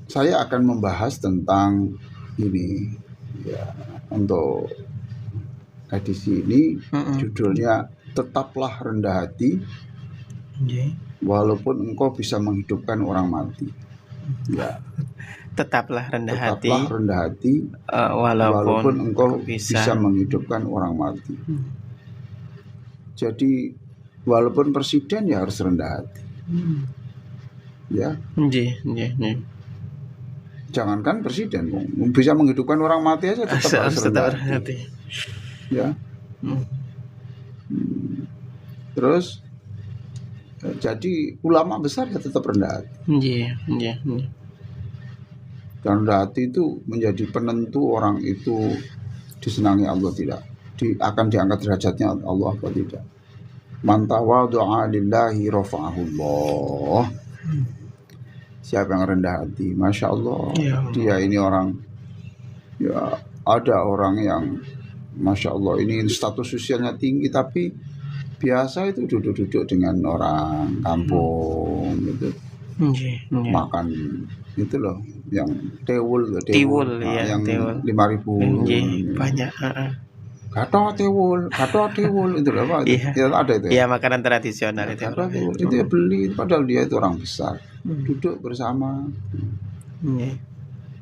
saya akan membahas tentang ini ya, untuk edisi ini judulnya tetaplah rendah hati walaupun engkau bisa menghidupkan orang mati. Ya, Tetaplah rendah hati walaupun engkau bisa menghidupkan orang mati. Jadi walaupun presiden ya harus rendah hati. Ya. Jangankan presiden, bisa menghidupkan orang mati aja tetap harus rendah hati. Ya. Terus jadi ulama besar ya tetap rendah hati. Dan rendah hati itu menjadi penentu orang itu disenangi Allah tidak, akan diangkat derajatnya Allah atau tidak. Man tawadhu'a lillahi rafa'ahullah. Siapa yang rendah hati, masya Allah, dia ini orang, ya ada orang yang masya Allah ini status sosialnya tinggi tapi biasa itu duduk-duduk dengan orang kampung gitu, makan itu loh, yang tiwul ya, yang 5.000 banyak. Gato tiwul itu loh Pak. Ya, ada itu ya. Makanan tradisional itu. Itu ya beli, padahal dia itu orang besar. Duduk bersama.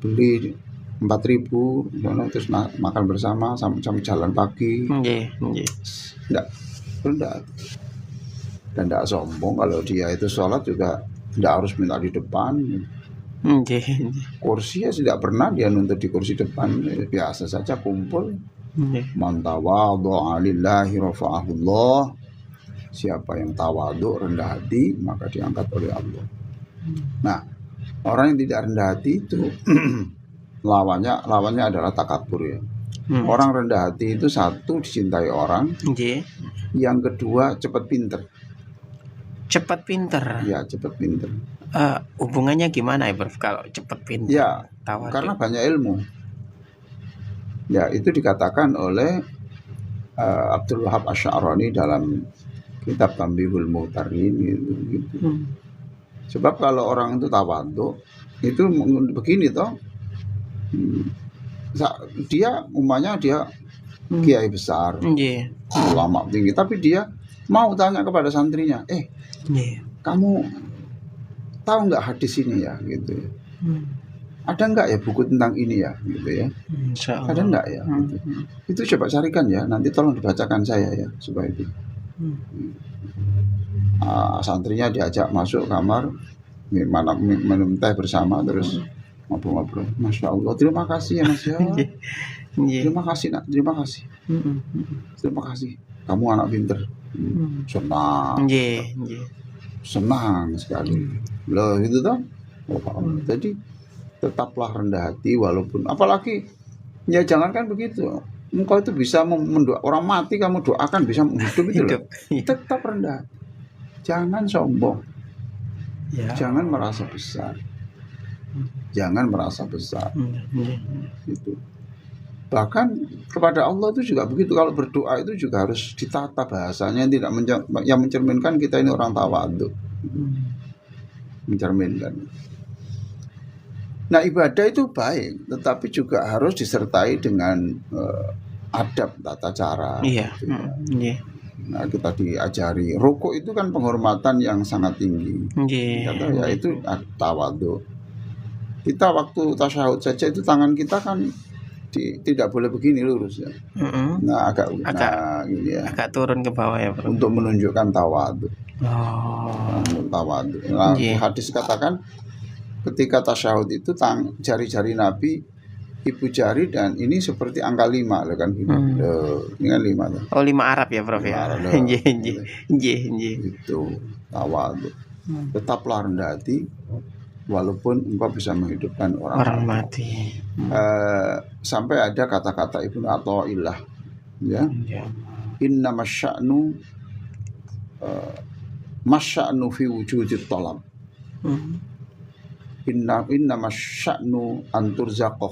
Beli 4.000 terus makan bersama sampai jalan pagi. Enggak rendah. Dan enggak sombong kalau dia itu sholat juga enggak harus minta di depan. Kursi ya tidak pernah dia nuntut di kursi depan, biasa saja kumpul. Man tawadhu'a lillahi rafa'ahullah. Siapa yang tawadhu, rendah hati, maka diangkat oleh Allah. Nah, orang yang tidak rendah hati itu lawannya adalah takabur ya. Orang rendah hati itu satu, dicintai orang. Yang kedua, cepat pinter. Ya, cepat pinter. Hubungannya gimana ya, Bro? Kalau cepat pinter? Ya, karena banyak ilmu. Ya, itu dikatakan oleh Abdul Wahab Asy'arani dalam kitab Tanbihul Mu'tarin gitu. Sebab kalau orang itu tawadhu, itu begini toh. Dia umpamanya dia kiai besar, ulama tinggi, tapi dia mau tanya kepada santrinya, kamu tahu nggak hadis ini ya, gitu ya. Ada nggak ya buku tentang ini ya, gitu ya. Ada nggak ya, gitu. Itu coba carikan ya, nanti tolong dibacakan saya ya, supaya itu. Santrinya diajak masuk kamar, minum teh bersama, terus ngobrol-ngobrol. Masya Allah, terima kasih ya Mas ya. Terima kasih nak, terima kasih. Terima kasih. Kamu anak pinter. Senang. Senang sekali. Loh itu toh. Jadi tetaplah rendah hati walaupun, apalagi ya jangankan begitu. Engkau itu bisa orang mati kamu doakan bisa hidup itu loh. Tetap rendah. Jangan sombong. Jangan merasa besar. Jangan merasa besar. Itu. Bahkan kepada Allah itu juga begitu. Kalau berdoa itu juga harus ditata bahasanya, yang mencerminkan kita ini orang tawadhu. Mencerminkan. Nah, ibadah itu baik, tetapi juga harus disertai dengan adab tata cara. Nah, kita diajari rukuk itu kan penghormatan yang sangat tinggi. Ya itu tawadhu. Kita waktu tasyahud saja itu tangan kita kan tidak boleh begini lurus ya. Nah, agak turun ke bawah ya, Bro. Untuk menunjukkan tawadhu. Tawadhu. Nah, hadis katakan ketika tasyahud itu jari-jari Nabi, ibu jari dan ini seperti angka 5 loh kan gitu. Ini kan 5 tuh. 5 Arab ya, Prof ya. Itu tawadhu. Tetaplah rendah hati walaupun engkau bisa menghidupkan orang mati. Sampai ada kata-kata Ibnu Athaillah ya. Inna masya'nu fi wujudit talab. Inna masya'nu anturzaqqa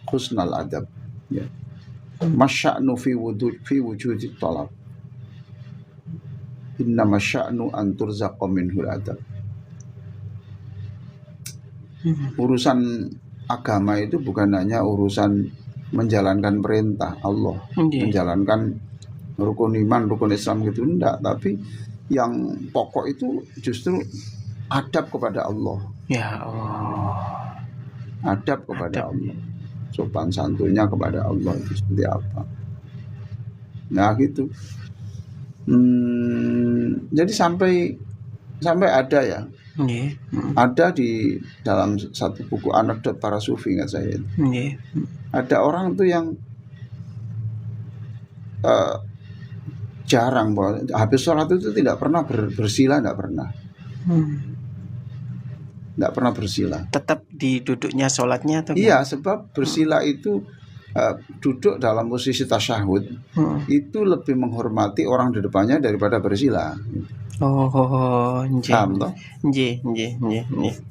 husnal adab ya. Masya'nu fi wujudit talab. Inna masya'nu anturzaqqa minhul adab. Urusan agama itu bukan hanya urusan menjalankan perintah Allah, menjalankan rukun iman, rukun Islam gitu, enggak, tapi yang pokok itu justru adab kepada Allah. Ya Allah. Adab kepada Allah. Sopan santunnya kepada Allah itu seperti apa. Nah gitu. Jadi sampai ada ya. Ada di dalam satu buku anekdot para sufi, ingat saya. Ada orang tuh yang jarang bahwa habis sholat itu tidak pernah bersila, tidak pernah. Tidak pernah bersila. Tetap di duduknya sholatnya atau? Iya, sebab bersila itu duduk dalam posisi tasyahud itu lebih menghormati orang di depannya daripada bersila. Paham toh?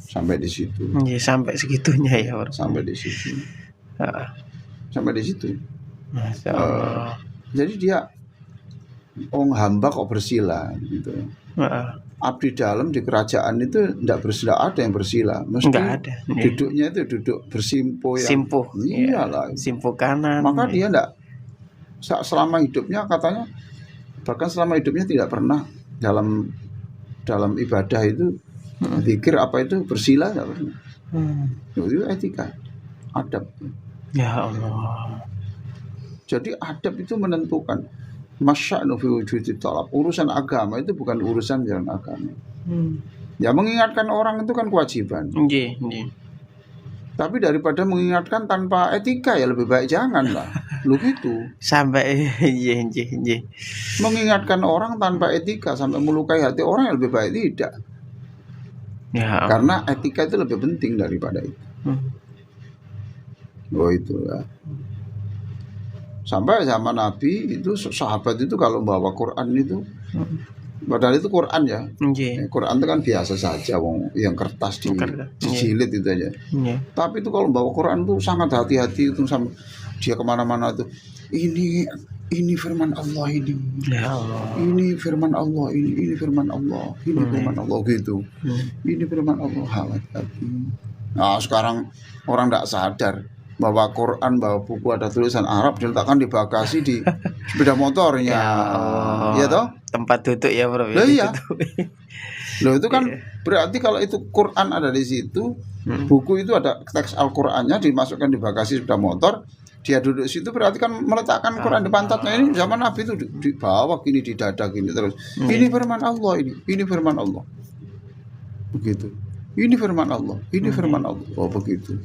Sampai di situ. Sampai segitunya ya, Bro. Sampai di situ. Sampai di situ. Jadi dia hamba kok bersila gitu. Abdi dalam di kerajaan itu tidak bersila, ada yang bersila. Mesti ada. Duduknya itu duduk bersimpuh ya. Simpuh. Iyalah. Simpuh kanan. Maka dia tidak selama hidupnya, katanya bahkan selama hidupnya tidak pernah dalam ibadah itu zikir apa itu bersila, tidak pernah. Itu etika, adab. Ya Allah. Jadi adab itu menentukan. Masya'nu fi wujudi talab. Urusan agama itu bukan urusan jalan agama. Ya mengingatkan orang itu kan kewajiban. Tapi daripada mengingatkan tanpa etika ya lebih baik janganlah. Lu gitu. Sampai mengingatkan orang tanpa etika sampai melukai hati orang ya lebih baik tidak. Ya. Karena etika itu lebih penting daripada itu. Itu ya. Sampai zaman Nabi itu sahabat itu kalau bawa Quran itu, padahal itu Quran ya. Quran itu kan biasa saja, yang kertas dijilid itu aja. Tapi itu kalau bawa Quran itu sangat hati-hati itu, sama dia kemana-mana itu. Ini firman Allah ini. Ya Allah. Ini firman Allah ini firman Allah, ini firman Allah gitu. Ini firman Allah, hati-hati. Nah sekarang orang tidak sadar bahwa Quran, bahwa buku ada tulisan Arab diletakkan di bagasi di sepeda motornya. Ya toh? Tempat duduk ya, Bro. Iya. Loh itu kan berarti kalau itu Quran ada di situ, buku itu ada teks Al-Qur'annya dimasukkan di bagasi sepeda motor, dia duduk situ berarti kan meletakkan Quran di pantatnya. Ini zaman Nabi itu di bawah gini, di dada gini terus. Ini firman Allah ini firman Allah. Begitu. Ini firman Allah, ini firman Allah. Oh begitu.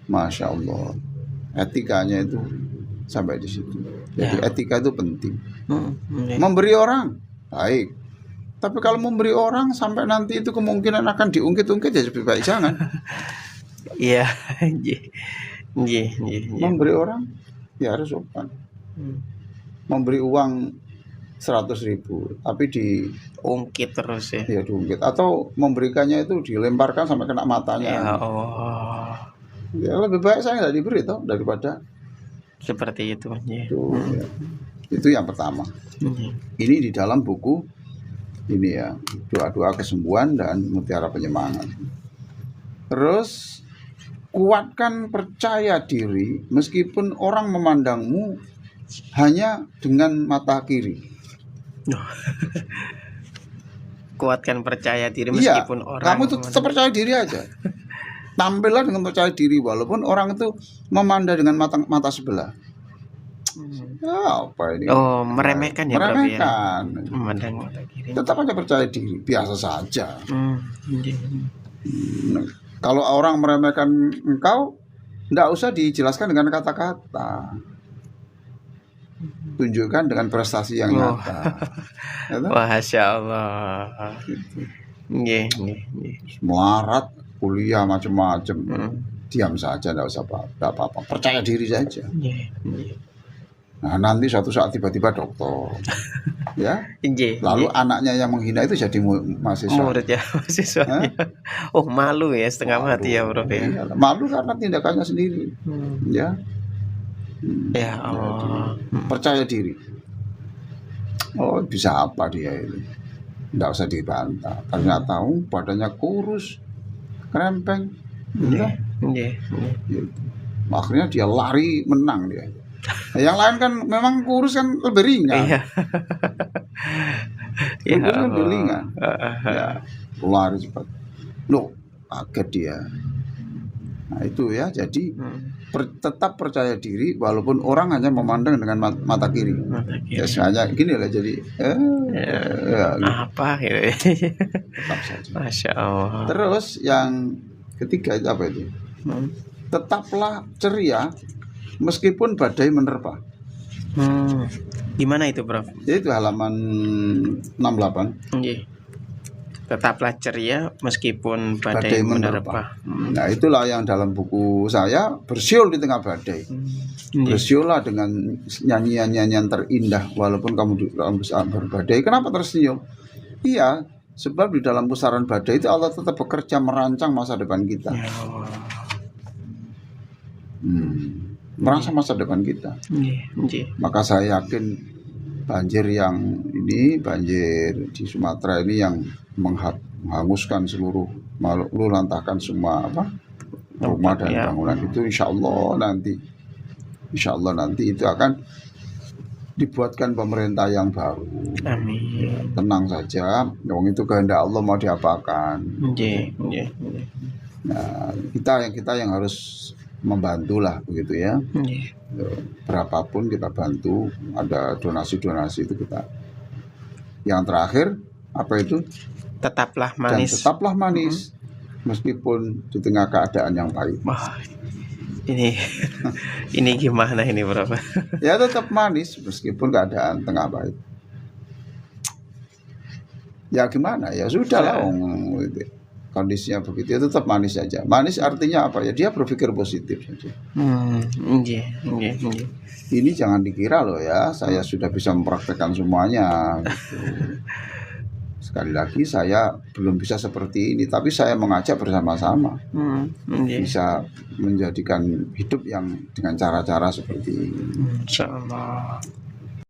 Masya Allah, etikanya itu sampai di situ. Jadi etika itu penting. Memberi orang baik, tapi kalau memberi orang sampai nanti itu kemungkinan akan diungkit-ungkit ya lebih baik jangan. Iya. Memberi orang ya harus sopan. Memberi uang 100.000 tapi diungkit terus ya. Ya diungkit, atau memberikannya itu dilemparkan sampai kena matanya. Ya Allah. Ya lebih baik saya nggak diberi toh daripada seperti itu. Ya. Itu yang pertama. Ini di dalam buku ini ya, doa-doa kesembuhan dan mutiara penyemangat. Terus kuatkan percaya diri meskipun orang memandangmu hanya dengan mata kiri. Kuatkan percaya diri meskipun orang. Kamu tuh tetap percaya diri aja. Tampillah dengan percaya diri walaupun orang itu memandang dengan mata sebelah. Ya, apa ini? Meremehkan ya, meremehkan. Memandang mata kiri. Tetap aja percaya diri, biasa saja. Kalau orang meremehkan engkau, enggak usah dijelaskan dengan kata-kata. Tunjukkan dengan prestasi yang nyata. Masya Allah. Melarat kuliah macam-macam, diam saja, tidak usah apa-apa, percaya diri saja. Nah nanti suatu saat tiba-tiba dokter, ya. Lalu anaknya yang menghina itu jadi mahasiswa. Murid ya, mahasiswa. Malu ya, setengah mati ya, Bro. Malu karena tindakannya sendiri, ya. Ya Allah. Percaya diri. Oh bisa apa dia ini? Tidak usah dibantah. Ternyata badannya kurus, krempeng, Gitu. Gitu. Akhirnya dia lari menang dia. Nah, yang lain kan memang kurus kan lebih ringan. Iya. Ya Kurus kan lebih Allah. ringan. Ya, lari cepat. Loh, kaget dia. Nah itu ya, jadi tetap percaya diri walaupun orang hanya memandang dengan mata kiri. Ya sengaja gini lah jadi. Apa gitu. Tetap saja. Masya Allah. Terus yang ketiga itu apa itu? Tetaplah ceria meskipun badai menerpa. Gimana itu, Prof? Itu halaman 68. Tetaplah ceria meskipun badai menerpa. Nah itulah yang dalam buku saya, bersiul di tengah badai. Bersiullah dengan nyanyian-nyanyian terindah walaupun kamu di dalam badai. Kenapa tersenyum? Iya, sebab di dalam pusaran badai itu Allah tetap bekerja merancang masa depan kita. Merancang masa depan kita. Maka saya yakin banjir yang ini, banjir di Sumatera ini yang menghanguskan seluruh makhluk, lantahkan semua rumah dan bangunan itu, insya Allah nanti itu akan dibuatkan pemerintah yang baru. Amin. Tenang saja, dong itu kehendak Allah, mau diapakan. Nah, kita yang harus membantulah begitu ya. Berapapun kita bantu, ada donasi itu kita. Yang terakhir apa itu? Tetaplah manis. Dan tetaplah manis meskipun di tengah keadaan yang pahit. Wah, ini gimana ini, Bro? Ya tetap manis meskipun keadaan tengah pahit. Ya gimana? Ya sudahlah, kondisinya begitu, ya tetap manis saja. Manis artinya apa ya? Dia berpikir positif saja. Ini jangan dikira loh ya, saya sudah bisa mempraktekkan semuanya. Gitu. Sekali lagi saya belum bisa seperti ini, tapi saya mengajak bersama-sama bisa menjadikan hidup yang dengan cara-cara seperti ini. Insya Allah.